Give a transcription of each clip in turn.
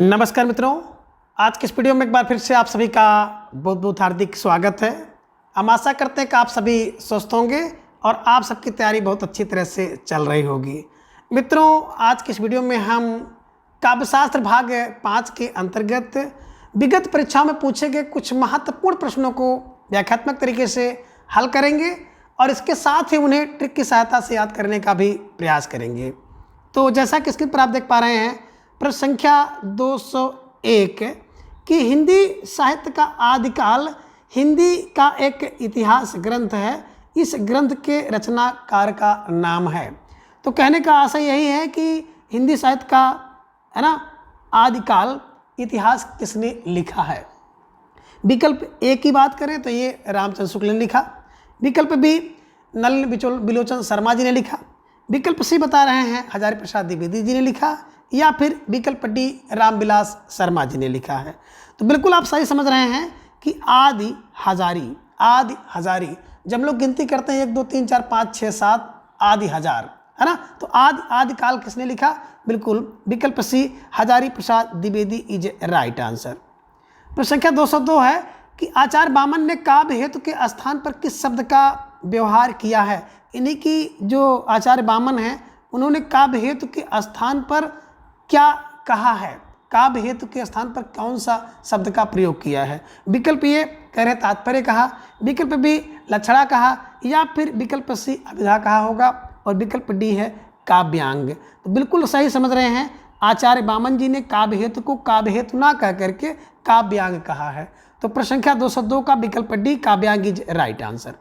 नमस्कार मित्रों, आज के इस वीडियो में एक बार फिर से आप सभी का बहुत बहुत हार्दिक स्वागत है। हम आशा करते हैं कि आप सभी स्वस्थ होंगे और आप सबकी तैयारी बहुत अच्छी तरह से चल रही होगी। मित्रों, आज के इस वीडियो में हम काव्यशास्त्र भाग 5 के अंतर्गत विगत परीक्षाओं में पूछे गए कुछ महत्वपूर्ण प्रश्नों को व्याख्यात्मक तरीके से हल करेंगे और इसके साथ ही उन्हें ट्रिक की सहायता से याद करने का भी प्रयास करेंगे। तो जैसा कि स्क्रीन पर आप देख पा रहे हैं, प्रश्न संख्या 201 कि हिंदी साहित्य का आदिकाल हिंदी का एक इतिहास ग्रंथ है, इस ग्रंथ के रचनाकार का नाम है। तो कहने का आशय यही है कि हिंदी साहित्य का आदिकाल इतिहास किसने लिखा है। विकल्प ए की बात करें तो ये रामचंद्र शुक्ल ने लिखा। विकल्प बी नलिन बिलोचन शर्मा जी ने लिखा। विकल्प सी बता रहे हैं हजारी प्रसाद द्विवेदी जी ने लिखा, या फिर विकल्प डी रामविलास शर्मा जी ने लिखा है। तो बिल्कुल आप सही समझ रहे हैं कि आदि हजारी जब हम लोग गिनती करते हैं 1 2 3 4 5 6 7 आदि हजार, है ना। तो आदिकाल किसने लिखा? बिल्कुल विकल्प सी Hazari Prasad Dwivedi is right answer. प्रश्न संख्या 202 है कि आचार्य वामन ने काव्य हेतु के स्थान पर किस शब्द का व्यवहार किया है। इन्हीं की जो आचार्य वामन हैं उन्होंने काव्य हेतु के स्थान पर क्या कहा है, काव्य हेतु के स्थान पर कौन सा शब्द का प्रयोग किया है। विकल्प ए कह रहे तात्पर्य कहा, विकल्प बी लक्षणा कहा, या फिर विकल्प सी अभिधा कहा होगा, और विकल्प डी है काव्यांग। तो बिल्कुल सही समझ रहे हैं, आचार्य वामन जी ने काव्य हेतु को काव्य हेतु ना कह करके काव्यांग कहा है। तो प्रश्न संख्या 202 का विकल्प डी काव्यांग इज राइट आंसर।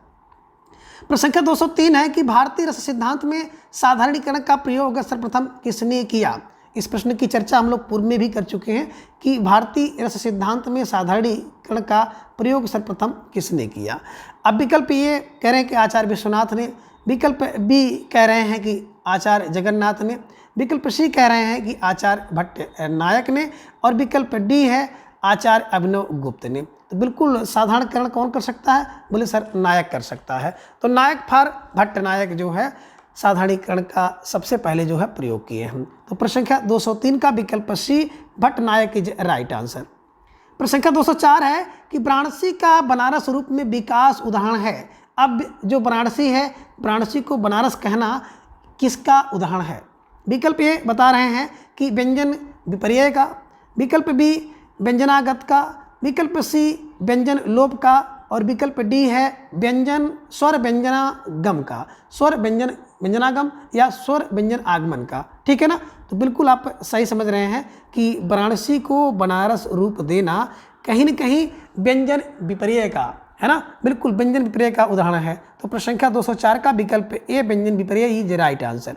प्रश्न संख्या 203 है कि भारतीय रस सिद्धांत में साधारणीकरण का प्रयोग सर्वप्रथम किसने किया। इस प्रश्न की चर्चा हम लोग पूर्व में भी कर चुके हैं कि भारतीय रस सिद्धांत में साधारणीकरण का प्रयोग सर्वप्रथम किसने किया। अब विकल्प ये कह रहे हैं कि आचार्य विश्वनाथ ने, विकल्प बी कह रहे हैं कि आचार्य जगन्नाथ ने, विकल्प सी कह रहे हैं कि आचार्य भट्ट नायक ने, और विकल्प डी है आचार्य अभिनव गुप्त ने। तो बिल्कुल साधारणीकरण कौन कर सकता है? बोले सर नायक कर सकता है। तो नायक फॉर भट्ट नायक जो है साधारणीकरण का सबसे पहले जो है प्रयोग किए हम। तो प्रश्न संख्या 203 का विकल्प सी भट्ट नायक इज राइट आंसर। प्रश्न संख्या 204 है कि वाराणसी का बनारस रूप में विकास उदाहरण है। अब जो वाराणसी है, वाराणसी को बनारस कहना किसका उदाहरण है। विकल्प ए बता रहे हैं कि व्यंजन विपर्यय का, विकल्प बी व्यंजनागत का, विकल्प सी व्यंजन लोप का, और विकल्प डी है व्यंजन स्वर व्यंजनागम का, स्वर व्यंजन व्यंजनागम या स्वर व्यंजन आगमन का। ठीक है ना। तो बिल्कुल आप सही समझ रहे हैं कि वाराणसी को बनारस रूप देना कहीं न कहीं व्यंजन विपर्यय का, है ना, बिल्कुल व्यंजन विपर्यय का उदाहरण है। तो प्रश्न संख्या 204 का विकल्प ए व्यंजन विपर्यय इज राइट आंसर।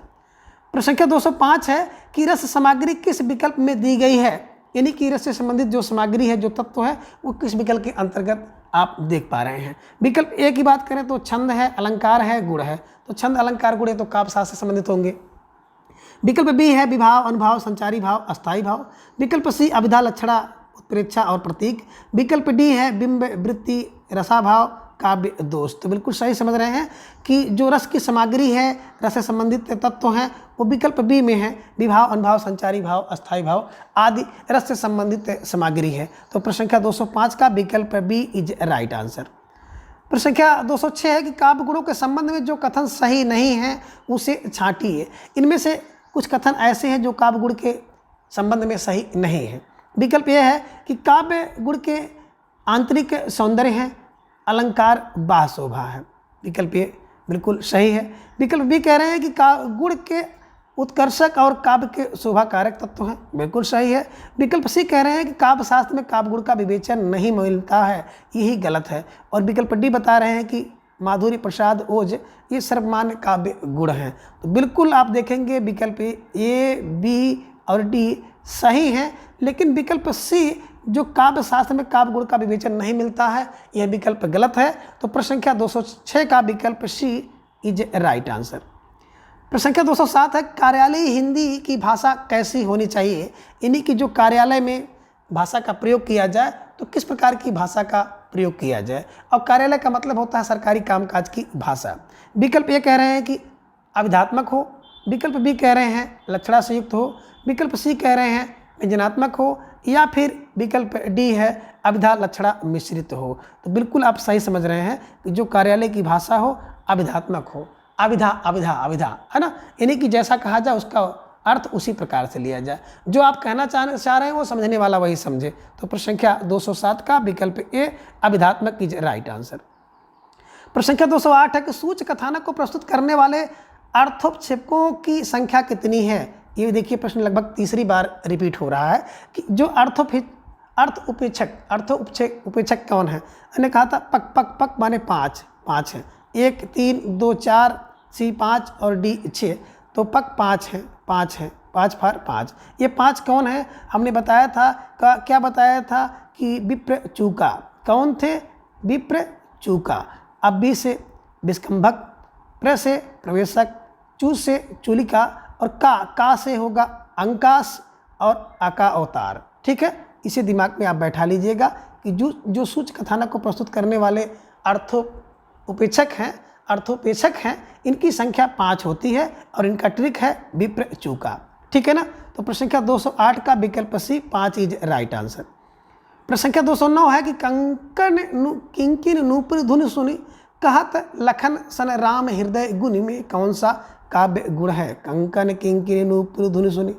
प्रश्न संख्या 205 है कि रस सामग्री किस विकल्प में दी गई है, यानी कि रस से संबंधित जो सामग्री है, जो तत्व है, वो किस विकल्प के अंतर्गत आप देख पा रहे हैं। विकल्प ए की बात करें तो छंद है, अलंकार है, गुण है। तो छंद अलंकार गुण है तो काव्यशास्त्र से संबंधित होंगे। विकल्प बी है विभाव, अनुभाव, संचारी भाव, अस्थायी भाव। विकल्प सी अभिधा, लक्षणा, उत्प्रेक्षा और प्रतीक। विकल्प डी है बिंब, वृत्ति, रसाभाव, काव्य दोष। तो बिल्कुल सही समझ रहे हैं कि जो रस की सामग्री है, रस से संबंधित तत्व हैं, वो विकल्प बी में है विभाव, अनुभाव, संचारी भाव, अस्थायी भाव आदि रस से संबंधित सामग्री है। तो प्रश्न संख्या 205 का विकल्प बी इज राइट आंसर। प्रश्न संख्या 206 है कि काव्य गुणों के संबंध में जो कथन सही नहीं है उसे छांटिए। इनमें से कुछ कथन ऐसे हैं जो काव्य गुण के संबंध में सही नहीं है। विकल्प यह है कि काव्य गुण के आंतरिक सौंदर्य हैं, अलंकार बाह्य शोभा है। विकल्प ये बिल्कुल सही है। विकल्प बी कह रहे हैं कि गुण के उत्कर्षक और काव्य के शोभा कारक तत्व हैं, बिल्कुल सही है। विकल्प सी कह रहे हैं कि काव्य शास्त्र में काव्य गुण का विवेचन नहीं मिलता है, यही गलत है। और विकल्प डी बता रहे हैं कि माधुरी प्रसाद ओज ये सर्वमान्य काव्य गुण हैं। तो बिल्कुल आप देखेंगे विकल्प ए, बी और डी सही हैं, लेकिन विकल्प सी जो काव्य शास्त्र में काव्य गुण का विवेचन नहीं मिलता है, यह विकल्प गलत है। तो प्रश्न संख्या 206 का विकल्प सी इज राइट आंसर। प्रश्न संख्या 207 है कार्यालयी हिंदी की भाषा कैसी होनी चाहिए, यानी कि जो कार्यालय में भाषा का प्रयोग किया जाए तो किस प्रकार की भाषा का प्रयोग किया जाए। और कार्यालय का मतलब होता है सरकारी कामकाज की भाषा। विकल्प ये कह रहे हैं कि अभिधात्मक हो, विकल्प बी कह रहे हैं लक्षणा से युक्त हो, विकल्प सी कह रहे हैं व्यंजनात्मक हो, या फिर विकल्प डी है अभिधा लक्षणा मिश्रित हो। तो बिल्कुल आप सही समझ रहे हैं कि जो कार्यालय की भाषा हो अभिधात्मक हो, अभिधा अभिधा अभिधा, है ना, यानी कि जैसा कहा जाए उसका अर्थ उसी प्रकार से लिया जाए, जो आप कहना चाह रहे हैं वो समझने वाला वही समझे। तो प्रश्न संख्या 207 का विकल्प ए अभिधात्मक इज राइट आंसर। प्रश्न संख्या 208 है कि सूच कथानक को प्रस्तुत करने वाले अर्थोपक्षेपकों की संख्या कितनी है। ये देखिए प्रश्न लगभग तीसरी बार रिपीट हो रहा है कि जो उपेक्षक कौन है। मैंने कहा था पक पक पक माने 5 है, 1 3 2 4 सी 5 और डी 6, तो पक 5 है 5 फार 5। ये 5 कौन है हमने बताया था, क्या बताया था कि विप्र चूका। कौन थे? विप्र चूका। अब बी से विस्कंभक, प्र से प्रवेशक, चू से चूलिका और का से होगा अंकास और आका अवतार। ठीक है, इसे दिमाग में आप बैठा लीजिएगा कि जो सूच कथानक को प्रस्तुत करने वाले अर्थोपेक्षक हैं इनकी संख्या 5 होती है और इनका ट्रिक है विप्र चूका। ठीक है ना। तो प्रश्न संख्या 208 का विकल्प सी 5 इज राइट आंसर। प्रश्न संख्या 209 है कि किंकिन नूपुर धुन सुनी कहत लखन सन राम हृदय गुण में कौन सा काव्य गुण है। कंकन किंकिन नूपुर धुन सुनी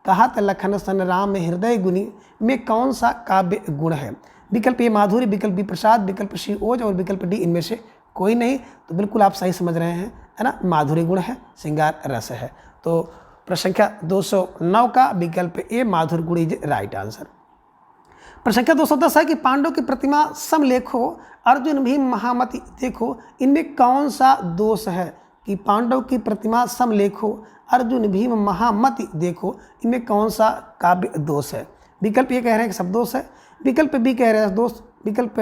कहत लखन सन राम हृदय गुणी में कौन सा काव्य गुण है। विकल्प ए माधुरी, विकल्प बी प्रसाद, विकल्प सी ओज और विकल्प डी इनमें से कोई नहीं। तो बिल्कुल आप सही समझ रहे हैं, है ना, माधुरी गुण है, श्रृंगार रस है। तो प्रश्न संख्या 209 का विकल्प ए माधुरी गुण इज राइट आंसर। प्रश्न संख्या 210 है कि पांडव की प्रतिमा समलेखो अर्जुन भीम महामति देखो इनमें कौन सा दोष है। कि पांडव की प्रतिमा समलेखो अर्जुन भीम महामति देखो इनमें कौन सा काव्य दोष है। विकल्प ए कह रहे हैं कि शब्द दोष है, विकल्प बी कह रहे हैं दोष, विकल्प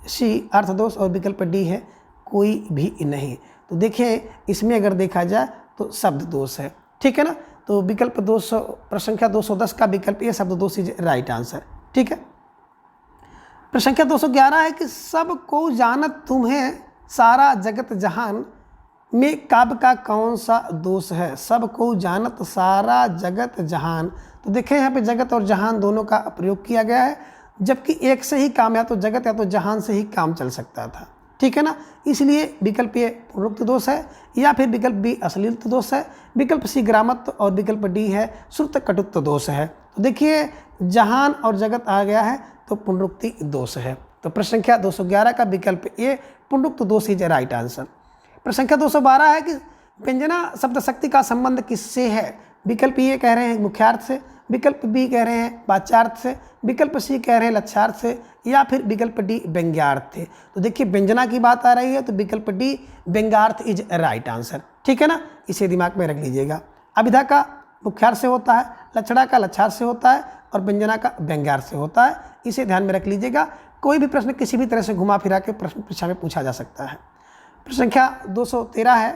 सी अर्थ दोष और विकल्प डी है कोई भी नहीं। तो देखिए इसमें अगर देखा जाए तो शब्द दोष है। ठीक है ना। तो विकल्प 200 प्रश्न संख्या 210 का विकल्प ए शब्द दोष इज राइट आंसर। ठीक है। प्रश्न संख्या 211 है कि सब को जानत तुम्हें सारा जगत जहान में काव्य का कौन सा दोष है। सब को जानत सारा जगत जहान, तो देखें यहाँ पे जगत और जहान दोनों का प्रयोग किया गया है, जबकि एक से ही काम या तो जगत या तो जहान से ही काम चल सकता था। ठीक है ना। इसलिए विकल्प ए पूर्वोक्त दोष है या फिर विकल्प बी अश्लीलता दोष है, विकल्प सी ग्रामत्व और विकल्प डी है श्रुत कटुत्व दोष है। तो देखिए जहान और जगत आ गया है तो पुनरुक्ति दोष है। तो प्रश्न संख्या 211 का विकल्प ए पुनरुक्त दोष इज राइट आंसर। प्रश्न संख्या 212 है कि व्यंजना शब्द शक्ति का संबंध किससे है। विकल्प ए कह रहे हैं मुख्यार्थ से, विकल्प बी कह रहे हैं वाच्यार्थ से, विकल्प सी कह रहे हैं लक्ष्यार्थ से या फिर विकल्प डी व्यंग्यार्थ से। तो देखिए व्यंजना की बात आ रही है तो विकल्प D Vyangyarth is right answer. ठीक है ना, इसे दिमाग में रख लीजिएगा। अभिधा का मुख्यार्थ से होता है, लक्षणा का लक्षार्थ से होता है और व्यंजना का व्यंग्यार्थ से होता है। इसे ध्यान में रख लीजिएगा। कोई भी प्रश्न किसी भी तरह से घुमा फिरा के प्रश्न परीक्षा में पूछा जा सकता है। प्रश्न संख्या 213 है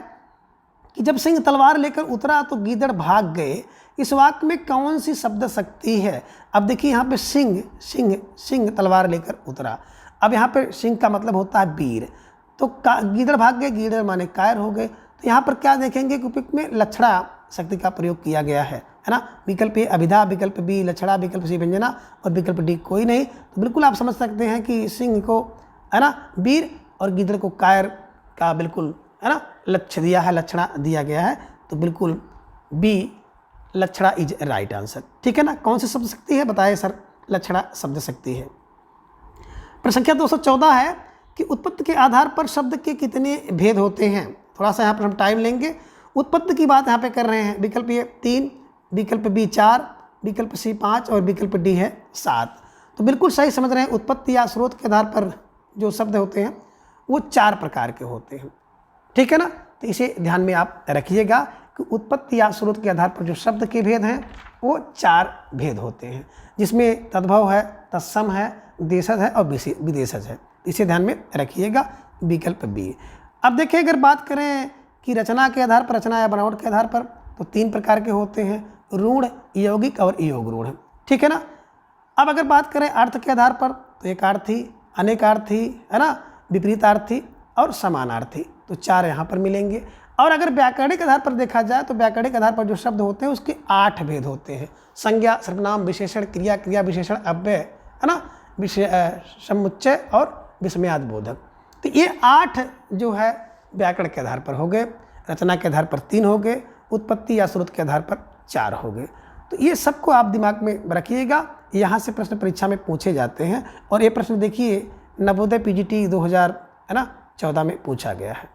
कि जब सिंह तलवार लेकर उतरा तो गीदड़ भाग गए, इस वाक्य में कौन सी शब्द शक्ति है। अब देखिए यहाँ पे सिंह तलवार लेकर उतरा, अब यहाँ पे सिंह का मतलब होता है वीर, तो गीदड़ भाग गए, गीदड़ माने कायर हो गए। तो यहाँ पर क्या देखेंगे कि उपयुक्त में लक्षणा शक्ति का प्रयोग किया गया है ना। विकल्प ए अभिधा, विकल्प बी लक्षणा, विकल्प सी व्यंजना और विकल्प डी कोई नहीं। तो बिल्कुल आप समझ सकते हैं कि सिंह को, है ना, वीर और गीदड़ को कायर का बिल्कुल, है ना, लक्ष्य दिया है, लक्षणा दिया गया है। तो बिल्कुल B Lakshana is right answer. ठीक है ना। कौन सी शब्द शक्ति है बताए सर, लक्षणा शब्द शक्ति है। प्रश्न संख्या 214 है कि उत्पत्ति के आधार पर शब्द के कितने भेद होते हैं। थोड़ा सा यहाँ पर हम टाइम लेंगे। उत्पत्ति की बात यहाँ पे कर रहे हैं। विकल्प ए 3, विकल्प बी 4, विकल्प सी 5 और विकल्प डी है 7। तो बिल्कुल सही समझ रहे हैं। उत्पत्ति या स्रोत के आधार पर जो शब्द होते हैं वो 4 प्रकार के होते हैं। ठीक है ना। तो इसे ध्यान में आप रखिएगा कि उत्पत्ति या स्रोत के आधार पर जो शब्द के भेद हैं वो 4 भेद होते हैं, जिसमें तद्भव है, तत्सम है, देशज है और विदेशज है। इसे ध्यान में रखिएगा, विकल्प बी। अब देखिए अगर बात करें कि रचना के आधार पर, रचना या बनावट के आधार पर, तो 3 प्रकार के होते हैं, रूढ़, यौगिक और योग रूढ़। ठीक है ना। अब अगर बात करें अर्थ के आधार पर तो एकार्थी, अनेकार्थी, है ना, विपरीतार्थी और समानार्थी। तो 4 यहाँ पर मिलेंगे। और अगर व्याकरणिक आधार पर देखा जाए तो व्याकरणिक आधार पर जो शब्द होते हैं उसके 8 भेद होते हैं। संज्ञा, सर्वनाम, विशेषण, क्रिया, क्रिया विशेषण, अव्यय, है ना, समुच्चय और विस्मयाद बोधक। तो ये 8 जो है व्याकरण के आधार पर हो गए, रचना के आधार पर 3 हो गए, उत्पत्ति या स्रोत के आधार पर 4 हो गए। तो ये सबको आप दिमाग में रखिएगा, यहाँ से प्रश्न परीक्षा में पूछे जाते हैं। और ये प्रश्न देखिए नवोदय पीजीटी 2014 में पूछा गया है।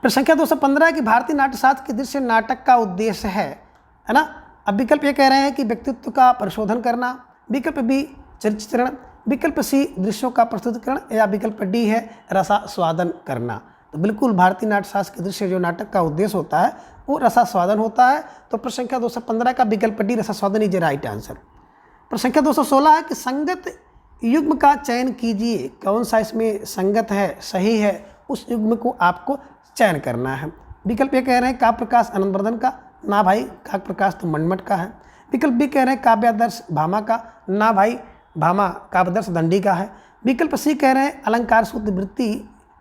प्रश्न संख्या 215 कि भारतीय नाट्यशास्त्र के दृश्य नाटक का उद्देश्य है ना। अब विकल्प ये कह रहे हैं कि व्यक्तित्व का परिशोधन करना, विकल्प बी चरित्रण, विकल्प सी दृश्यों का प्रस्तुतिकरण, या विकल्प डी है रसास्वादन करना। तो बिल्कुल भारतीय नाट्यशास्त्र के दृश्य जो नाटक का उद्देश्य होता है वो रसास्वादन होता है। तो प्रश्न संख्या 215 का विकल्प डी रसास्वादन इज राइट आंसर। प्रश्न संख्या 216 है कि संगत युग्म का चयन कीजिए, कौन सा इसमें संगत है, सही है, उस युग्म को आपको चयन करना है। विकल्प ये कह रहे हैं काव्य प्रकाश आनंदवर्धन का, ना भाई काव्य प्रकाश तो मनमठ का है। विकल्प बी कह रहे हैं काव्यादर्श भामा का, ना भाई भामा काव्यादर्श दंडी का है। विकल्प सी कह रहे हैं अलंकार सूत्र वृत्ति,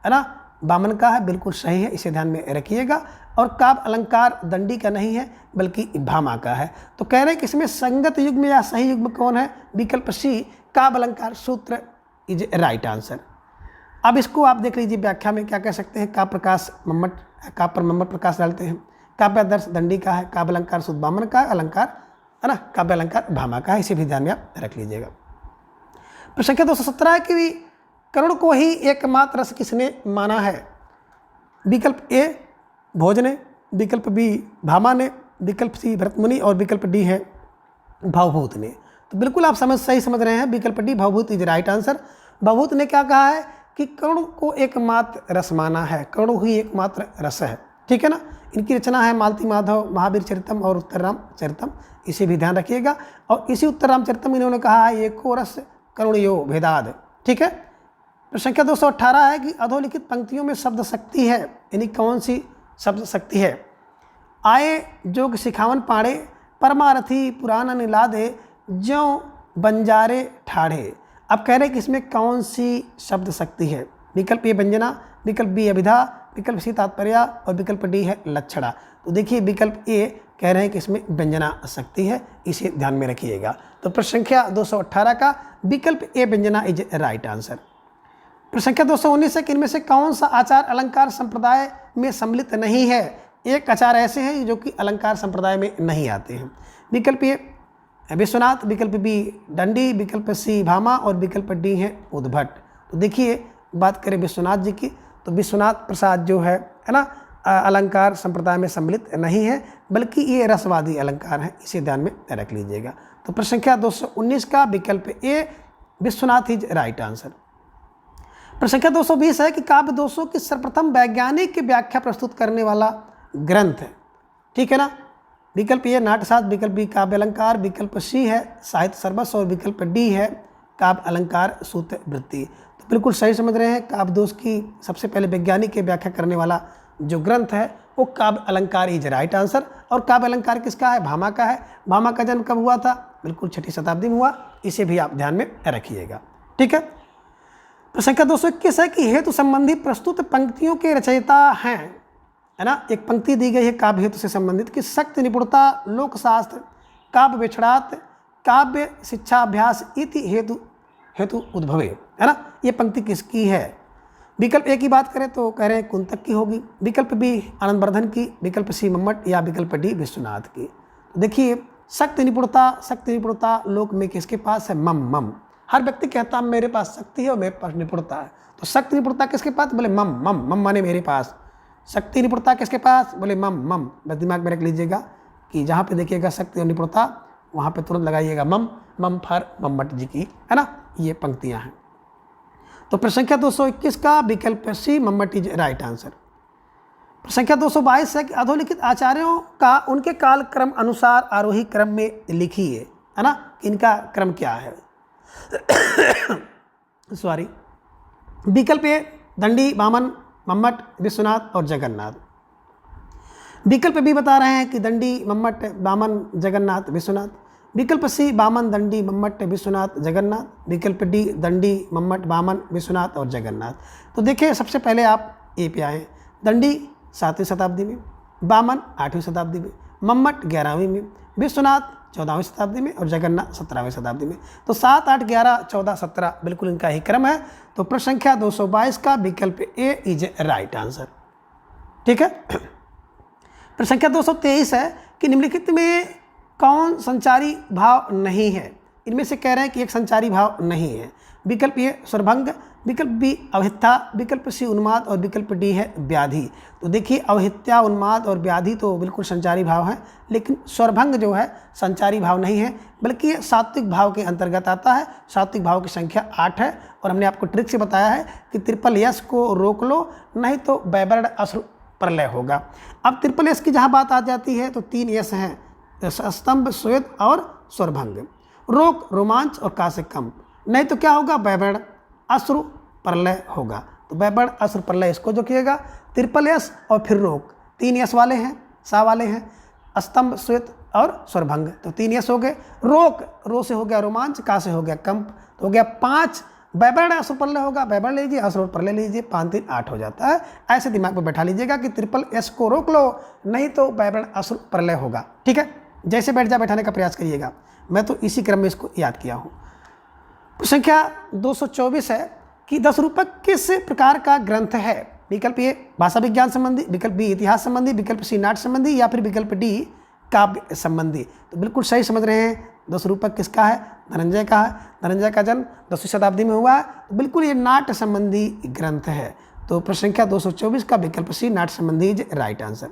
है ना, बामन का है, बिल्कुल सही है, इसे ध्यान में रखिएगा। और काव्य अलंकार दंडी का नहीं है बल्कि भामा का है। तो कह रहे हैं कि इसमें संगत युग्म या सही युग्म कौन है, विकल्प सी काव्य अलंकार सूत्र इज राइट आंसर। अब इसको आप देख लीजिए व्याख्या में क्या कह सकते हैं। काव्य प्रकाश मम्मट, काव्य पर मम्मट प्रकाश डालते हैं, काव्यादर्श दंडी का है, काव्य अलंकार सूत्र बामन का, अलंकार है ना, काव्य अलंकार भामा का है, इसे भी ध्यान में आप रख लीजिएगा। प्रश्न संख्या 217 की करुण को ही एकमात्र रस किसने माना है। विकल्प ए भोज ने, विकल्प बी भामा ने, विकल्प सी भरतमुनि और विकल्प डी है भावभूत ने। तो बिल्कुल आप सही समझ रहे हैं, विकल्प डी भावभूत इज राइट आंसर। भावभूत ने क्या कहा है कि करुण को एकमात्र रस माना है, करुण ही एकमात्र रस है, ठीक है ना। इनकी रचना है मालती माधव महावीर चरितम और उत्तरराम चरितम, इसे भी ध्यान रखिएगा। और इसी उत्तरराम चरितम इन्होंने कहा है एको रस करुणयो भेदाद, ठीक है। प्रश्न संख्या 218 है कि अधोलिखित पंक्तियों में शब्द शक्ति है, यानी कौन सी शब्द शक्ति है। आए जोग सिखावन पाड़े, परमारथी पुराण निलादे, ज्यों बंजारे ठाढ़े। अब कह रहे हैं कि इसमें कौन सी शब्द शक्ति है। विकल्प ए व्यंजना, विकल्प बी अभिधा, विकल्प सी तात्पर्य और विकल्प डी है लक्षणा। तो देखिए विकल्प ए कह रहे हैं कि इसमें व्यंजना शक्ति है, इसे ध्यान में रखिएगा। तो प्रश्न संख्या 218 का विकल्प ए व्यंजना इज राइट आंसर। प्रश्न संख्या 219 है कि इनमें से कौन सा आचार अलंकार संप्रदाय में सम्मिलित नहीं है। एक आचार ऐसे हैं जो कि अलंकार संप्रदाय में नहीं आते हैं। विकल्प ए विश्वनाथ, विकल्प बी दंडी, विकल्प सी भामा और विकल्प डी है उद्भट। तो देखिए बात करें विश्वनाथ जी की, तो विश्वनाथ प्रसाद जो है ना, अलंकार संप्रदाय में सम्मिलित नहीं है बल्कि ये रसवादी अलंकार है, इसे ध्यान में रख लीजिएगा। तो प्रश्न संख्या 219 का विकल्प ए विश्वनाथ इज राइट आंसर। प्रश्न संख्या 220 है कि काव्य दोषों की सर्वप्रथम वैज्ञानिक व्याख्या प्रस्तुत करने वाला ग्रंथ है, ठीक है ना। विकल्प ए नाट्यशास्त्र, विकल्प बी काव्य अलंकार, विकल्प सी है साहित्य सर्वस्व और विकल्प डी है काव्य अलंकार सूत्र वृत्ति। तो बिल्कुल सही समझ रहे हैं, काव्य दोष की सबसे पहले वैज्ञानिक की व्याख्या करने वाला जो ग्रंथ है वो काव्य अलंकार इज राइट आंसर। और काव्य अलंकार किसका है, भामा का है। भामा का जन्म कब हुआ था, बिल्कुल 6वीं शताब्दी में हुआ, इसे भी आप ध्यान में रखिएगा, ठीक है। प्रश्न संख्या 221 है कि हेतु संबंधी प्रस्तुत पंक्तियों के रचयिता हैं, है ना। एक पंक्ति दी गई है काव्य हेतु से संबंधित कि शक्ति निपुणता लोकशास्त्र काव्य विक्षणात् काव्य शिक्षाभ्यास इति हेतु उद्भवे, है ना। ये पंक्ति किसकी है। विकल्प ए की बात करें तो कह रहे हैं कुंतक की होगी, विकल्प बी आनंदवर्धन की, विकल्प सी मम्मट या विकल्प डी विश्वनाथ की। तो देखिए शक्ति निपुणता लोक में किसके पास है, मम। हर व्यक्ति कहता है मेरे पास शक्ति है और मेरे पास निपुणता है। तो शक्ति निपुणता किसके पास, बोले मम माने मेरे पास। शक्ति निपुणता किसके पास, बोले मम। बस दिमाग में रख लीजिएगा कि जहाँ पे देखिएगा शक्ति और निपुणता वहाँ पे तुरंत लगाइएगा मम फॉर मम्मट जी की, है ना। ये पंक्तियाँ हैं। तो प्रश्न संख्या 221 का विकल्प सी मम्मट इज राइट आंसर। प्रश्न संख्या 222 है कि अधोलिखित आचार्यों का उनके कालक्रम अनुसार आरोही क्रम में लिखिए, है ना। इनका क्रम क्या है। सॉरी, विकल्प ए दंडी बामन मम्मट विश्वनाथ और जगन्नाथ। विकल्प बी बता रहे हैं कि दंडी मम्मट बामन जगन्नाथ विश्वनाथ। विकल्प सी बामन दंडी मम्मट विश्वनाथ जगन्नाथ। विकल्प डी दंडी मम्मट बामन विश्वनाथ और जगन्नाथ। तो देखिए सबसे पहले आप ए पे आए, दंडी 7वीं शताब्दी में, वामन 8वीं शताब्दी में, मम्मट 11वीं में, विश्वनाथ 14वीं शताब्दी में और जगन्नाथ 17वीं शताब्दी में। तो 7, 8, 11, 14, 17 बिल्कुल इनका ही क्रम है। तो प्रश्न संख्या 222 का विकल्प ए इज राइट आंसर। ठीक है। प्रश्न संख्या 223 है कि निम्नलिखित में कौन संचारी भाव नहीं है। इनमें से कह रहे हैं कि एक संचारी भाव नहीं है। विकल्प ए स्वरभंग, विकल्प बी अवहित्या, विकल्प सी उन्माद और विकल्प डी है व्याधि। तो देखिए अवहित्या, उन्माद और व्याधि तो बिल्कुल संचारी भाव है, लेकिन स्वरभंग जो है संचारी भाव नहीं है, बल्कि ये सात्विक भाव के अंतर्गत आता है। सात्विक भाव की संख्या 8 है और हमने आपको ट्रिक से बताया है कि ट्रिपल यस को रोक लो, नहीं तो वैवर्ण अश्रु प्रलय होगा। अब ट्रिपल यस की जहाँ बात आ जाती है तो 3 यस हैं, स्तंभ, स्वेद और स्वरभंग। रोक, रोमांच और का से कम, नहीं तो क्या होगा, वैवर्ण अश्रु प्रलय होगा। तो वैवर्ण अश्रु प्रलय इसको जो किएगा, ट्रिपल यस और फिर रोक, 3 यस वाले हैं, सा वाले हैं, स्तंभ, श्वेत और स्वरभंग, तो 3 यस हो गए। रोक, रो से हो गया रोमांच, का से हो गया कंप, तो हो गया 5। वैवर्ण अश्रु प्रलय होगा, वैवर्ण लीजिए, अश्रु प्रलय लीजिए, 5 3 8 हो जाता है। ऐसे दिमाग में बैठा लीजिएगा कि ट्रिपल यस को रोक लो, नहीं तो वैवर्ण अश्रु प्रलय होगा। ठीक है, जैसे बैठाने का प्रयास करिएगा। मैं तो इसी क्रम में इसको याद किया हूँ। संख्या 224 है कि 10 रूपक किस प्रकार का ग्रंथ है। विकल्प ए भाषा विज्ञान संबंधी, विकल्प बी इतिहास संबंधी, विकल्प सी नाट्य संबंधी या फिर विकल्प डी काव्य संबंधी। तो बिल्कुल सही समझ रहे हैं। 10 रूपक किसका है, धनंजय का है। धनंजय का जन्म 10वीं शताब्दी में हुआ है, तो बिल्कुल ये नाट्य संबंधी ग्रंथ है। तो प्रश्न संख्या 224 का विकल्प सी नाट्य संबंधी इज राइट आंसर।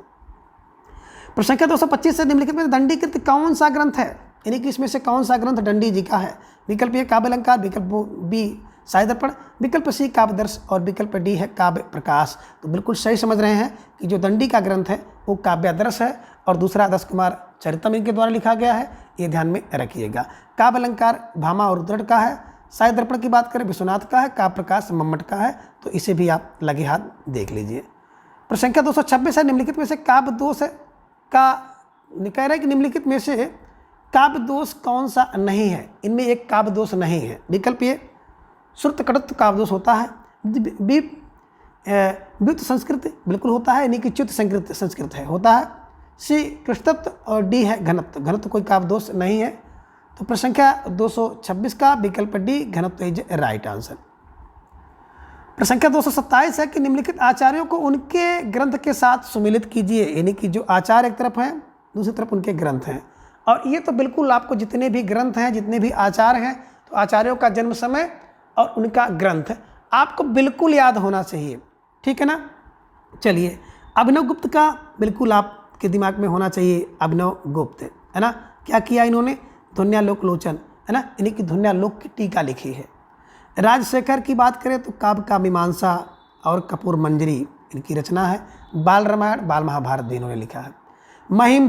प्रश्न संख्या 225 से निम्नलिखित में दंडीकृत कौन सा ग्रंथ है, यानी कि इसमें से कौन सा ग्रंथ दंडी जी का है। विकल्प ए काव्य अलंकार, विकल्प बी साहित्य दर्पण, विकल्प सी काव्यदर्श और विकल्प डी है काव्य प्रकाश। तो बिल्कुल सही समझ रहे हैं कि जो दंडी का ग्रंथ है वो काव्यादर्श है और दूसरा 10 कुमार चरितम इनके द्वारा लिखा गया है, ये ध्यान में रखिएगा। काव्य अलंकार भामा और उद्दंड का है, साहित्य दर्पण की बात करें विश्वनाथ का है, काव्य प्रकाश मम्मट का है। तो इसे भी आप लगे हाथ देख लीजिए। प्रश्न संख्या 226 है निम्नलिखित में से काव्य दोष का कह रहे हैं कि निम्नलिखित में से काव्य दोष कौन सा नहीं है। इनमें एक काव्य दोष नहीं है। विकल्प ए श्रुत कटुत्व काव्य दोष होता है, बी व्युत संस्कृत बिल्कुल होता है, यानी कि च्युत संस्कृत संस्कृत है होता है, सी कृष्णत्व और डी है घनत्व। घनत्व कोई काव्य दोष नहीं है। तो प्रश्न संख्या 226 का विकल्प डी घनत्व इज राइट आंसर। प्रश्न संख्या 227 है कि निम्नलिखित आचार्यों को उनके ग्रंथ के साथ सुमिलित कीजिए, यानी कि जो आचार्य एक तरफ हैं दूसरी तरफ उनके ग्रंथ हैं। और ये तो बिल्कुल आपको जितने भी ग्रंथ हैं, जितने भी आचार्य हैं, तो आचार्यों का जन्म समय और उनका ग्रंथ आपको बिल्कुल याद होना चाहिए। ठीक है ना। चलिए, अभिनव गुप्त का बिल्कुल आपके दिमाग में होना चाहिए। अभिनव गुप्त है ना, क्या किया इन्होंने, ध्वन्यालोक लोचन है ना, यानी कि ध्वन्यालोक की टीका लिखी है। राजशेखर की बात करें तो काव्य का मीमांसा और कपूर मंजरी इनकी रचना है। बाल रामायण, बाल महाभारत भी इन्होंने लिखा है। महिम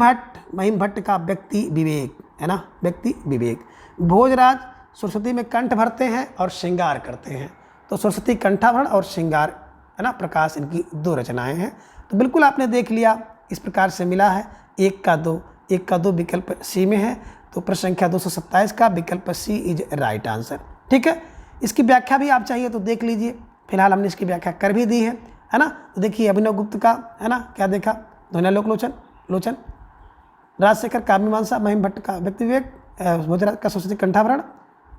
भट्ट का व्यक्ति विवेक है ना, व्यक्ति विवेक। भोजराज सरस्वती में कंठ भरते हैं और श्रृंगार करते हैं। तो सरस्वती कंठाभरण और श्रृंगार है ना प्रकाश, इनकी 2 रचनाएं हैं। तो बिल्कुल आपने देख लिया, इस प्रकार से मिला है 1 का 2 विकल्प सी में है। तो प्रश्न संख्या 227 का विकल्प सी इज राइट आंसर। ठीक है, इसकी व्याख्या भी आप चाहिए तो देख लीजिए, फिलहाल हमने इसकी व्याख्या कर भी दी है ना। तो देखिए अभिनव गुप्त का है ना क्या देखा, ध्वन्यालोक लोचन, राजशेखर काव्य मीमांसा, महिम भट्ट का व्यक्ति विवेक, भोजराज का सरस्वती कंठाभरण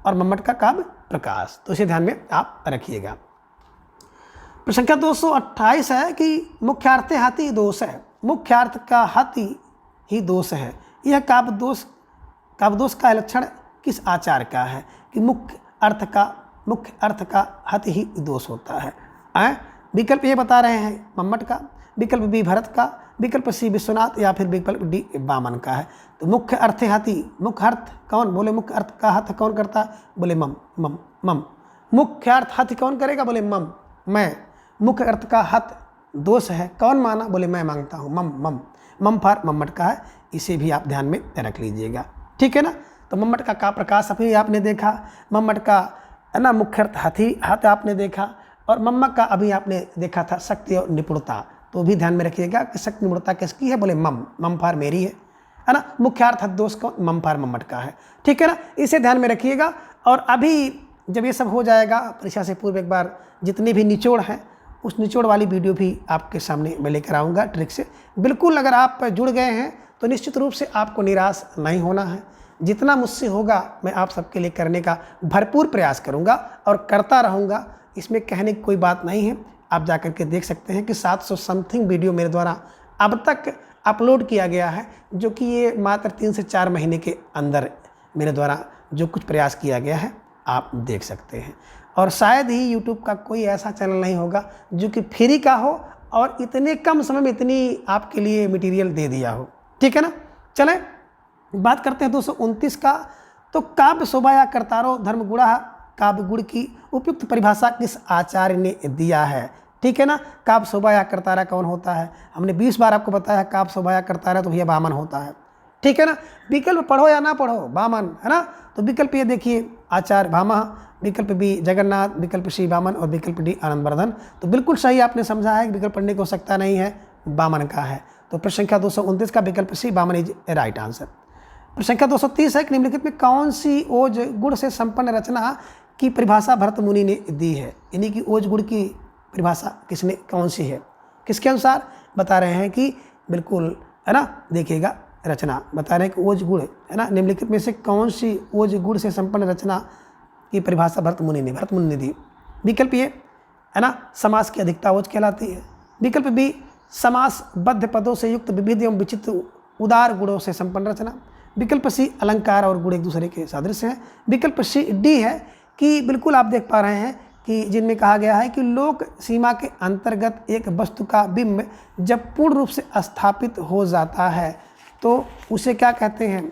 और मम्मट का काव्य प्रकाश। तो इसे ध्यान में आप रखिएगा। प्रश्न संख्या 228 है कि मुख्यार्थे हाथी दोष है। मुख्यार्थ का हाथी ही दोष है। यह काव्य दोष का लक्षण किस आचार का है कि मुख्य अर्थ का हाथी ही दोष होता है। विकल्प ये बता रहे हैं मम्मट का, विकल्प बी भरत का, विकल्प सी विश्वनाथ या फिर विकल्प डी वामन का है। तो मुख्य अर्थ हाथी, मुख्य अर्थ कौन, बोले मुख्य अर्थ का हाथ कौन करता है, बोले मम। मुख्य अर्थ हाथी कौन करेगा, बोले मैं। मुख्य अर्थ का हाथ दोष है, कौन माना, बोले मैं मांगता हूँ, मम फार मम्मट का है। इसे भी आप ध्यान में रख लीजिएगा। ठीक है ना। तो मम्मट का प्रकाश अभी आपने देखा, मम्मट का है ना मुख्य अर्थ हाथ आपने देखा, और मम्मट का अभी आपने देखा था शक्ति और निपुणता। तो भी ध्यान में रखिएगा कि शक्ति निपुणता किसकी है, बोले मम फार मेरी है ना। मुख्यार्थ दोष को मम फार मम्मट का है। ठीक है ना, इसे ध्यान में रखिएगा। और अभी जब ये सब हो जाएगा, परीक्षा से पूर्व एक बार जितने भी निचोड़ हैं उस निचोड़ वाली वीडियो भी आपके सामने मैं लेकर आऊँगा ट्रिक से। बिल्कुल अगर आप जुड़ गए हैं तो निश्चित रूप से आपको निराश नहीं होना है। जितना मुझसे होगा मैं आप सबके लिए करने का भरपूर प्रयास करूँगा और करता रहूँगा, इसमें कहने की कोई बात नहीं है। आप जा कर के देख सकते हैं कि 700 समथिंग वीडियो मेरे द्वारा अब तक अपलोड किया गया है, जो कि ये मात्र 3 से 4 महीने के अंदर मेरे द्वारा जो कुछ प्रयास किया गया है आप देख सकते हैं। और शायद ही यूट्यूब का कोई ऐसा चैनल नहीं होगा जो कि फ्री का हो और इतने कम समय में इतनी आपके लिए मटेरियल दे दिया हो। ठीक है ना। चलें बात करते हैं 229 का। तो काव्य शोभा या कर्तारो धर्म गुणा, काव्य गुण की उपयुक्त परिभाषा किस आचार्य ने दिया है। ठीक है ना। काव्य शोभा या कर्तारा कौन होता है, हमने 20 बार आपको बताया। काव्य शोभा या कर्तारा तो भैया वामन होता है। ठीक है ना। विकल्प पढ़ो या ना पढ़ो, वामन है ना। तो विकल्प ये देखिए आचार्य भामा, विकल्प बी जगन्नाथ, विकल्प सी वामन और विकल्प डी आनंदवर्धन। तो बिल्कुल सही आपने समझा है कि विकल्प पढ़ने की आवश्यकता नहीं है, वामन का है। तो प्रश्न संख्या 229 का विकल्प सी वामन इज राइट आंसर। प्रश्न संख्या 230 है कि निम्नलिखित में कौन सी ओज गुण से संपन्न रचना की परिभाषा भरत मुनि ने दी है। यानी कि ओज गुण की परिभाषा किसने कौन सी है, किसके अनुसार बता रहे हैं कि बिल्कुल है ना। देखिएगा रचना बता रहे हैं कि ओज गुण है ना, निम्नलिखित में से कौन सी ओज गुण से संपन्न रचना की परिभाषा भरत मुनि ने दी। विकल्प ये है ना, समास की अधिकता ओज कहलाती है। विकल्प बी समासबद्ध पदों से युक्त विविध एवं विचित्र उदार गुणों से संपन्न रचना। विकल्प सी अलंकार और गुण एक दूसरे के सादृश्य हैं। विकल्प सी डी है कि बिल्कुल आप देख पा रहे हैं कि जिनमें कहा गया है कि लोक सीमा के अंतर्गत एक वस्तु का बिंब जब पूर्ण रूप से स्थापित हो जाता है तो उसे क्या कहते हैं।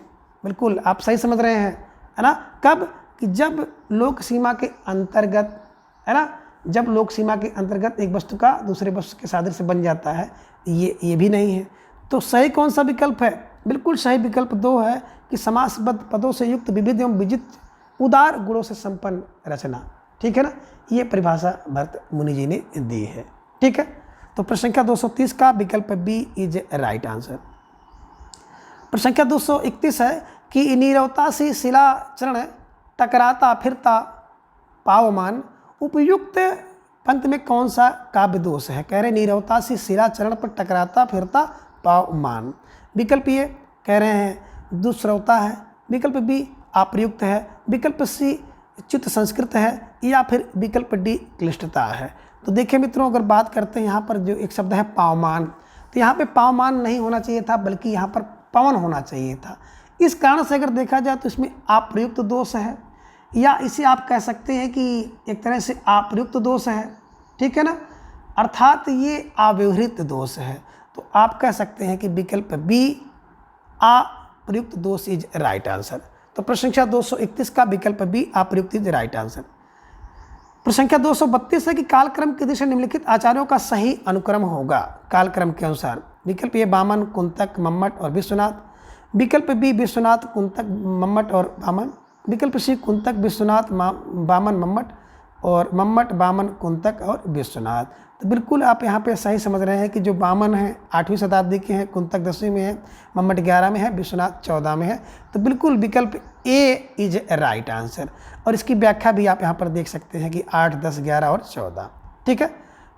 बिल्कुल आप सही समझ रहे हैं है ना। कब कि जब लोक सीमा के अंतर्गत है ना, जब लोक सीमा के अंतर्गत एक वस्तु का दूसरे वस्तु के सादृश्य बन जाता है। ये भी नहीं है। तो सही कौन सा विकल्प है, बिल्कुल सही विकल्प 2 है कि समासबद्ध पदों से युक्त विविध एवं विचित्र उदार गुणों से संपन्न रचना। ठीक है ना। ये परिभाषा भरत मुनि जी ने दी है। ठीक है। तो प्रश्न संख्या 230 का विकल्प बी इज राइट आंसर। प्रश्न संख्या 231 है कि नीरवता से शिला चरण टकराता फिरता पावमान, उपयुक्त पंक्ति में कौन सा काव्य दोष है। कह रहे नीरवता से शिला चरण पर टकराता फिरता पावमान। विकल्प ये कह रहे हैं दुष्श्रवता है। विकल्प बी अप्रयुक्त है। विकल्प सी च्युत संस्कृत है या फिर विकल्प डी क्लिष्टता है। तो देखिए मित्रों, अगर बात करते हैं यहाँ पर जो एक शब्द है पावमान, तो यहाँ पे पावमान नहीं होना चाहिए था बल्कि यहाँ पर पवन होना चाहिए था। इस कारण से अगर देखा जाए तो इसमें अप्रयुक्त दोष है, या इसे आप कह सकते हैं कि एक तरह से अप्रयुक्त दोष है। ठीक है ना। अर्थात ये अव्यवहृत दोष है। तो आप कह सकते हैं कि विकल्प बी अप्रयुक्त दोष इज राइट आंसर। तो प्रश्न संख्या 231 का विकल्प बी अप्रयुक्त इज राइट आंसर। प्रश्न संख्या 232 है कि कालक्रम के दिशा निम्नलिखित आचार्यों का सही अनुक्रम होगा कालक्रम के अनुसार। विकल्प ए वामन, कुंतक, मम्मट और विश्वनाथ। विकल्प बी विश्वनाथ, कुंतक, मम्मट और वामन। विकल्प सी कुंतक, विश्वनाथ, वामन, मम्मट और मम्मट, वामन, कुंतक और विश्वनाथ। तो बिल्कुल आप यहाँ पे सही समझ रहे हैं कि जो वामन है 8वीं शताब्दी के हैं, कुंतक 10वीं में है, मम्मट 11 में है, विश्वनाथ 14 में है। तो बिल्कुल विकल्प ए इज राइट आंसर। और इसकी व्याख्या भी आप यहाँ पर देख सकते हैं कि 8, 10, 11 और 14। ठीक है।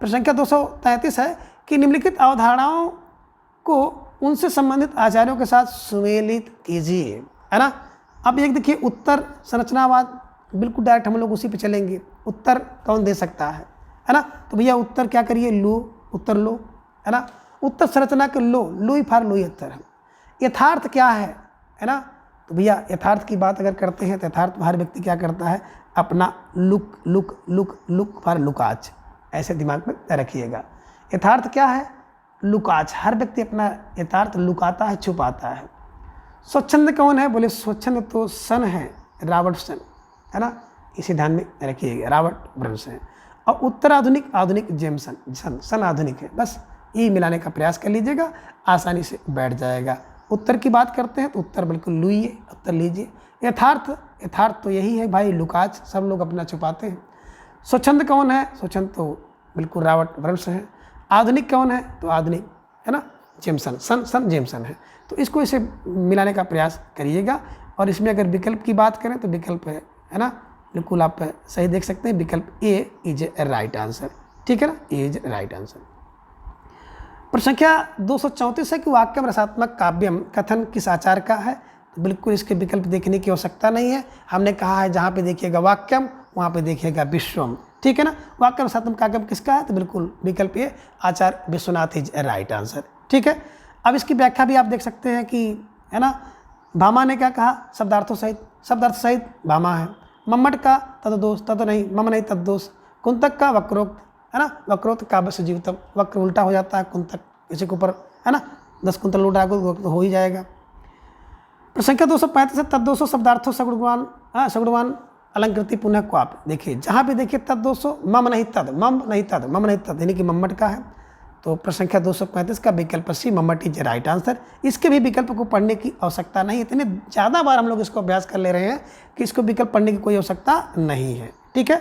प्रश्न संख्या 233 है कि निम्नलिखित अवधारणाओं को उनसे संबंधित आचार्यों के साथ सुमेलित कीजिए, है ना। अब एक देखिए उत्तर संरचनावाद, बिल्कुल डायरेक्ट हम लोग उसी पे चलेंगे। उत्तर कौन दे सकता है ना। तो भैया उत्तर क्या करिए, लो, उत्तर लो, है ना। उत्तर संरचना के लो, लुई फॉर लुई उत्तर है। यथार्थ क्या है ना। तो भैया यथार्थ की बात अगर करते हैं तो यथार्थ हर व्यक्ति क्या करता है, अपना look look look look for लुकाच, ऐसे दिमाग में रखिएगा। यथार्थ क्या है, लुकाच। हर व्यक्ति अपना यथार्थ लुकाता है, छुपाता है। स्वच्छंद कौन है, बोले स्वच्छंद तो सन है, रॉबर्ट सन, है ना। इसे ध्यान में रखिएगा, रॉबर्ट ब्रह्मस है। और उत्तराधुनिक आधुनिक जेमसन, सन आधुनिक है। बस ये मिलाने का प्रयास कर लीजिएगा, आसानी से बैठ जाएगा। उत्तर की बात करते हैं तो उत्तर बिल्कुल लुइए, उत्तर लीजिए। यथार्थ तो यही है भाई, लुकाच, सब लोग अपना छुपाते हैं। स्वच्छंद कौन है, स्वच्छंद तो बिल्कुल रॉबर्ट ब्रह्मस है। आधुनिक कौन है, तो आधुनिक है ना जेमसन, सन जेमसन है। तो इसको इसे मिलाने का प्रयास करिएगा। और इसमें अगर विकल्प की बात करें तो विकल्प है ना, बिल्कुल आप सही देख सकते हैं, विकल्प ए इज ए राइट आंसर। ठीक है ना, ये इज राइट आंसर। प्रश्न संख्या 234 है कि वाक्यम रसात्मक काव्यम कथन किस आचार का है। तो बिल्कुल इसके विकल्प देखने की आवश्यकता नहीं है। हमने कहा है जहाँ पे देखिएगा वाक्यम वहाँ पे देखिएगा विश्वम, ठीक है ना। वाक्यम रसात्मक काव्यम किसका है, तो बिल्कुल विकल्प ये आचार्य विश्वनाथ इज राइट आंसर, ठीक है। अब इसकी व्याख्या भी आप देख सकते हैं कि, है ना, भामा ने क्या कहा, शब्दार्थों सहित, शब्दार्थ सहित भामा है। मम्मट का तददोष, तद नहीं, मम नहीं तददोष। कुंतक का वक्रोक्त, है ना, वक्रोक्त काव्य से जीवितम, वक्र उल्टा हो जाता है कुंतक किसी के ऊपर, है ना, 10 कुंतल लूट आगे तो हो ही जाएगा। प्रसंख्या 235 है तद्दोषो शब्दार्थों सगुणवान, सगुणवान अलंकृति पुनः क्वाप। देखिए जहाँ भी देखिए तद्दोषो, मम नहीं तद, मम नहीं तद, मम नहीं तद, यानी कि मम्मट का है। तो प्रसंख्या 235 का विकल्प सी मम्मट इज राइट आंसर। इसके भी विकल्प को पढ़ने की आवश्यकता नहीं, इतने ज़्यादा बार हम लोग इसको अभ्यास कर ले रहे हैं कि इसको विकल्प पढ़ने की कोई आवश्यकता नहीं है, ठीक है।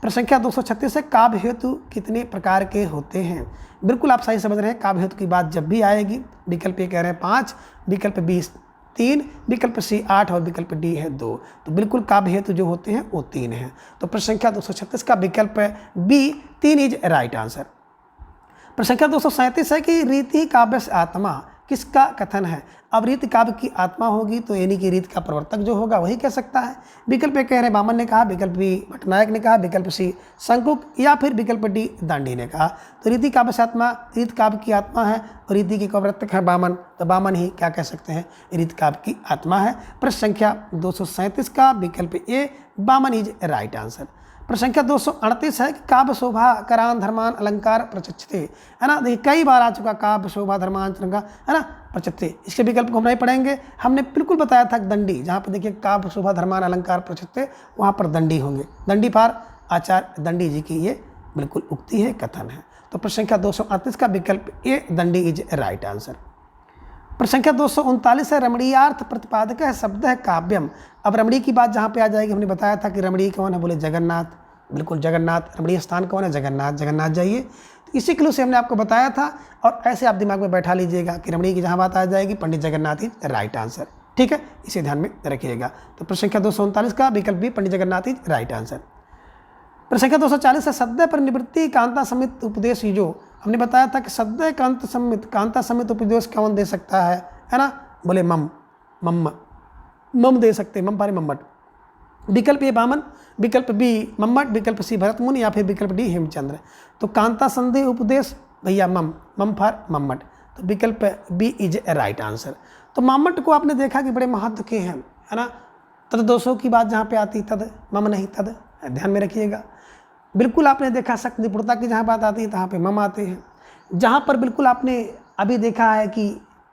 प्रसंख्या 236 है काव्य हेतु कितने प्रकार के होते हैं। बिल्कुल आप सही समझ रहे हैं, काव्य हेतु की बात जब भी आएगी विकल्प ये कह रहे हैं 5, विकल्प बी 3, विकल्प सी 8 और विकल्प डी है 2। तो बिल्कुल काव्य हेतु जो होते हैं वो 3 हैं। तो प्रसंख्या 236 का विकल्प बी 3 इज राइट आंसर। प्रसंख्या 237 है कि रीति काव्य से आत्मा किसका कथन है। अब रीति काव्य की आत्मा होगी तो यानी कि रीति का प्रवर्तक जो होगा वही कह सकता है। विकल्प ए कह रहे बामन ने कहा, विकल्प बी भट्टनायक ने कहा, विकल्प सी शंकुक या फिर विकल्प डी दांडी ने कहा। तो रीति काव्य से आत्मा रीति काव्य की आत्मा है और रीति के प्रवर्तक है बामन, तो बामन ही क्या कह सकते हैं, रीति काव्य की आत्मा है। प्रश्न संख्या 237 का विकल्प ए बामन इज राइट आंसर। प्रसंख्या 238 है कि काव्य शोभा करान धर्मान अलंकार प्रचक्षते, है ना। देखिए कई बार आ चुका काव्य शोभा धर्मान अलंकार, है ना, प्रचक्षते। इसके विकल्प को हम नहीं पढ़ेंगे, हमने बिल्कुल बताया था दंडी, जहाँ पर देखिए काव्य शोभा धर्मान अलंकार प्रचक्षते वहाँ पर दंडी होंगे। दंडी पार आचार्य दंडी जी की ये बिल्कुल उक्ति है, कथन है। तो प्रसंख्या 238 का विकल्प ए दंडी इज राइट आंसर। प्रसंख्या 239 है रमणीयार्थ प्रतिपादक है शब्द है काव्यम। अब रमणी की बात जहाँ पे आ जाएगी, हमने बताया था कि रमणी कौन है, बोले जगन्नाथ, बिल्कुल जगन्नाथ। रमणीय स्थान कौन है, जगन्नाथ, जगन्नाथ जाइए। तो इसी क्लू से हमने आपको बताया था और ऐसे आप दिमाग में बैठा लीजिएगा कि रमणी की जहाँ बात आ जाएगी पंडित जगन्नाथ इज राइट आंसर, ठीक है, इसे ध्यान में रखिएगा। तो प्रसंख्या 239 का विकल्प भी पंडित जगन्नाथ इज राइट आंसर। प्रसंख्या 240 है सद्य पर निवृत्ति कांता समित उपदेश जो। हमने बताया था कि सद्य कांता समित उपदेश कौन दे सकता है ना, बोले मम दे सकते, मम पारे मम्मट। विकल्प ए बामन, विकल्प बी मम्मट, विकल्प सी भरत मुनि या फिर विकल्प डी हेमचंद्र। तो कांता संधि उपदेश भैया मम फार मम्मट। तो विकल्प बी इज राइट आंसर। तो मम्मट को आपने देखा कि बड़े महत्व के हैं, है ना। तद दोषों की बात जहाँ पे आती तद, मम नहीं तद, ध्यान में रखिएगा। बिल्कुल आपने देखा शक्ति निपुणता की जहाँ बात आती है तहाँ पे मम आते हैं। जहाँ पर बिल्कुल आपने अभी देखा है कि,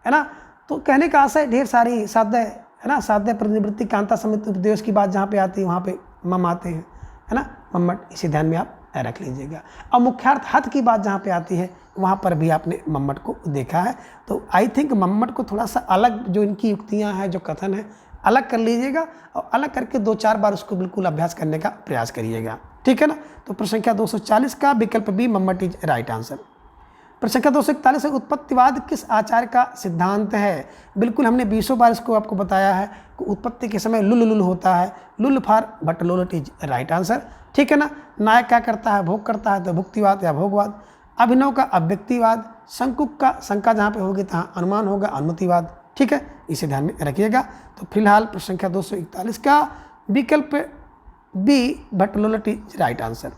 है ना, तो कहने का आशय ढेर सारी साध्य, है ना, साध्य प्रतिनिवृत्ति कांता समित उपदेश की बात जहाँ पे आती है वहाँ पे मम आते हैं, है ना, मम्मट, इसे ध्यान में आप रख लीजिएगा। और मुख्यार्थ हथ की बात जहाँ पे आती है वहाँ पर भी आपने मम्मट को देखा है। तो आई थिंक मम्मट को थोड़ा सा अलग, जो इनकी युक्तियाँ हैं, जो कथन है, अलग कर लीजिएगा और अलग करके 2-4 बार उसको बिल्कुल अभ्यास करने का प्रयास करिएगा, ठीक है ना। तो प्रसंख्या 240 का विकल्प B Mammata is right answer. प्रसंख्या 241 उत्पत्तिवाद किस आचार्य का सिद्धांत है। बिल्कुल हमने 20 बार इसको आपको बताया है कि उत्पत्ति के समय लुल लुल होता है, लुल फार भट्टलोलट इज राइट आंसर, ठीक है ना। नायक क्या करता है, भोग करता है, तो भुक्तिवाद या भोगवाद। अभिनव का अव्यक्तिवाद, शंकुक का शंका जहाँ पे होगी तहाँ अनुमान होगा अनुमतिवाद, ठीक है, इसे ध्यान में रखिएगा। तो फिलहाल प्रसंख्या 241 का विकल्प बी भट्टलोलट इज राइट आंसर।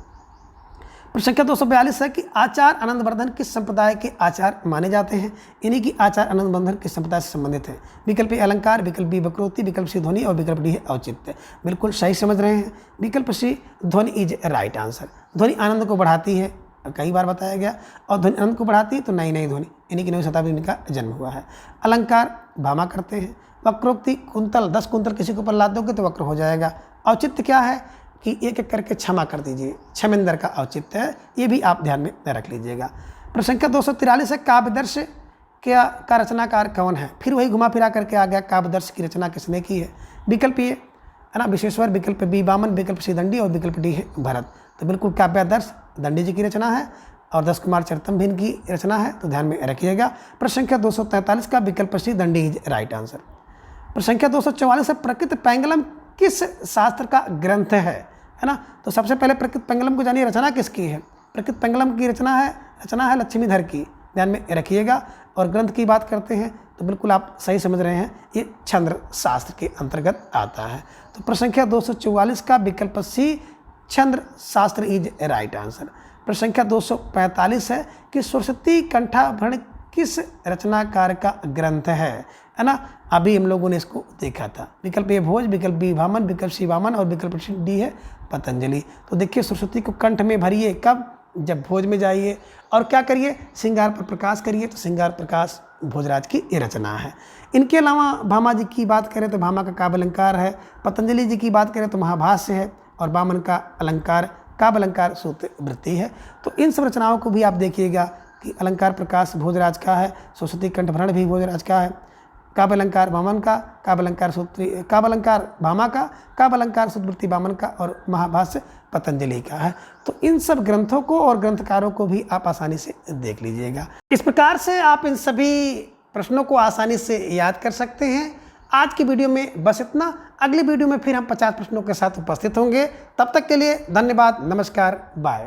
प्रसंख्या 242 है कि आचार्य आनंदवर्धन किस संप्रदाय के आचार्य माने जाते हैं। इन्हीं की आचार्य आनंदवर्धन किस संप्रदाय से संबंधित है। विकल्प ए अलंकार, विकल्प बी वक्रोक्ति, विकल्प सी ध्वनि और विकल्प डी है औचित्य। बिल्कुल सही समझ रहे हैं, विकल्प सी ध्वनि इज राइट आंसर। ध्वनि आनंद को बढ़ाती है, कई बार बताया गया, और ध्वनि आनंद को बढ़ाती है तो नई नई ध्वनि, यानी कि 9वीं शताब्दी में इनका जन्म हुआ है। अलंकार भामा करते हैं, वक्रोक्ति कुंतल 10 कुंतल किसी के ऊपर लाद दोगे तो वक्र हो जाएगा। औचित्य क्या है कि एक एक करके क्षमा कर दीजिए, क्षमेंद्र का औचित्य है, ये भी आप ध्यान में रख लीजिएगा। प्रसंख्या 243 है काव्यदर्श का रचनाकार कौन है। फिर वही घुमा फिरा करके आ गया, काव्यदर्श की रचना किसने की है। विकल्प ए, है ना, विश्वेश्वर, विकल्प बी बामन, विकल्प सी दंडी और विकल्प डी है भरत। तो बिल्कुल काव्यादर्श दंडी जी की रचना है और 10 कुमार चरितम भी इनकी रचना है, तो ध्यान में रखिएगा। प्रसंख्या 243 का विकल्प सी दंडी इज राइट आंसर। प्रसंख्या 244 है प्रकृत पैंगलम किस शास्त्र का ग्रंथ है ना। तो सबसे पहले प्रकृत पैंगलम को जानिए रचना किसकी है। प्रकृत पिंगलम की रचना है लक्ष्मीधर की, ध्यान में रखिएगा। और ग्रंथ की बात करते हैं तो बिल्कुल आप सही समझ रहे हैं, ये छंद शास्त्र के अंतर्गत आता है। तो प्रश्न संख्या 244 का विकल्प सी छंद शास्त्र इज राइट आंसर। प्रश्न संख्या 245 है कि सरस्वती कंठाभरण किस रचनाकार का ग्रंथ है ना। अभी हम लोगों ने इसको देखा था। विकल्प ए भोज, विकल्प बी वामन, विकल्प सी वामन और विकल्प डी है पतंजलि। तो देखिए सरस्वती को कंठ में भरिए कब, जब भोज में जाइए और क्या करिए, श्रृंगार पर प्रकाश करिए। तो श्रृंगार प्रकाश भोजराज की ये रचना है। इनके अलावा भामा जी की बात करें तो भामा का काव्य अलंकार है, पतंजलि जी की बात करें तो महाभाष्य है और वामन का अलंकार काव्य अलंकार सूत्र वृत्ति है। तो इन सब रचनाओं को भी आप देखिएगा कि अलंकार प्रकाश भोजराज का है, सरस्वती कंठभरण भी भोजराज का है, काव्य अलंकार वामन का, काव्य अलंकार भामा का, काव्य अलंकार सूत्रवृत्ति वामन का और महाभाष्य पतंजलि का है। तो इन सब ग्रंथों को और ग्रंथकारों को भी आप आसानी से देख लीजिएगा। इस प्रकार से आप इन सभी प्रश्नों को आसानी से याद कर सकते हैं। आज की वीडियो में बस इतना। अगली वीडियो में फिर हम 50 प्रश्नों के साथ उपस्थित होंगे। तब तक के लिए धन्यवाद, नमस्कार, बाय।